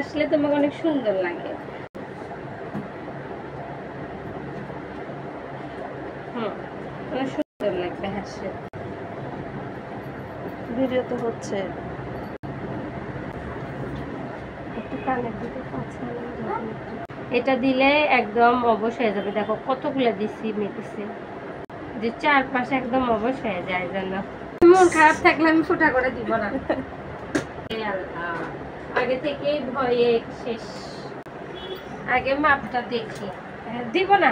হাসলে তোমাকে অনেক সুন্দর লাগে। অনেক সুন্দর লাগবে হাসলে। ভিডিও তো হচ্ছে। একটু কানের দিকে কাছে এটা দিলে একদম অবশ হয়ে যাবে। দেখো কতগুলো দিছি মেডিসিন, যে চারপাশে একদম অবশ হয়ে যায় যেন। মন খারাপ থাকলে আমি ফুটা করে দিব না। আগে থেকে ভয়ে শেষ। আগে মাপটা দেখি, দিব না,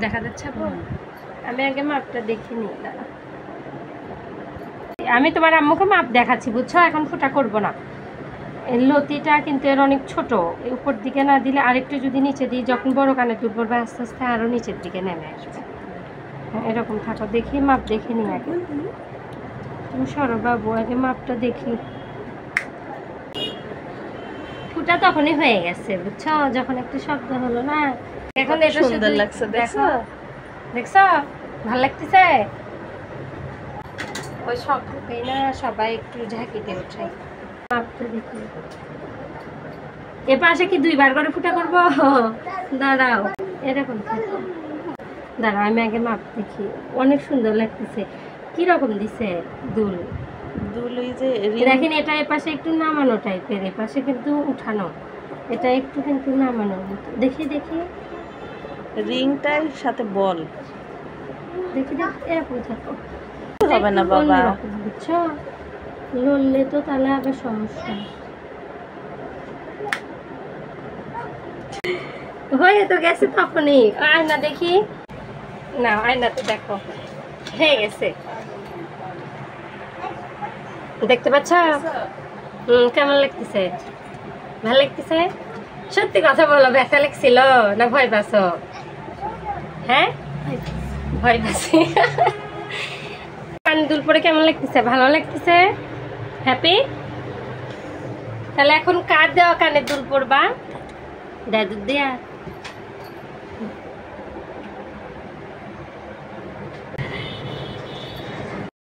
দেখা যাচ্ছে। আমি আগে মাপটা দেখি নি। আমি তোমার আম্মুকে মাপ দেখাচ্ছি বুঝছো, এখন ফুটা করব না। লতিটা কিন্তু এর অনেক ছোট, উপর দিকে না দিলে আরেকটু যদি নিচে দিই, যখন বড় কানে দুল পড়বে আস্তে আস্তে আরো নিচের দিকে নেমে আসবে। হ্যাঁ এরকম থাকো, দেখি মাপ দেখে নি আগে। তুমি সরো বাবু, আগে মাপটা দেখি। ফুটা তখনই হয়ে গেছে বুঝছো, যখন একটা শব্দ হলো না। এখন এটা সুন্দর লাগছে, দেখো দেখছো ভালো লাগতেছে। ওই শব্দতেই না সবাই একটু ঝাঁকিতে ওঠে। মাপটা দেখি। এ পাশে কি দুইবার করে ফুটা করব? দাঁড়াও, এরকম থাকো, দাঁড়াও আমি আগে মাপ দেখি। অনেক সুন্দর লাগতেছে। কি রকম দিছে দুল? দুল ওই যে দেখেন, এটা এ পাশে একটু নামানো টাইপের, এ পাশে কিন্তু উঠানো, এটা একটু কিন্তু নামানোর মতো। দেখি দেখি রিংটার সাথে বল। দেখি দেখি, এরকম থাকো। হবে না বাবা, বুঝছো, লড়লে তো তাহলে আবার সমস্যা। হয়ে তো গেছে তখনই। আয়না দেখি না, আয়নাতে দেখো হয়ে গেছে, দেখতে পাচ্ছ? কেমন লাগতেছে? ভালো লাগতেছে? সত্যি কথা বলো, ব্যথা লাগছিল না ভয় পাচ্ছ? হ্যাঁ ভয় পাচ্ছি। কান দুল পরে কেমন লাগতেছে? ভালো লাগতেছে? হ্যাপি? তাহলে এখন কার দেওয়া কানে দুল পরবা? দাদুর দেয়া?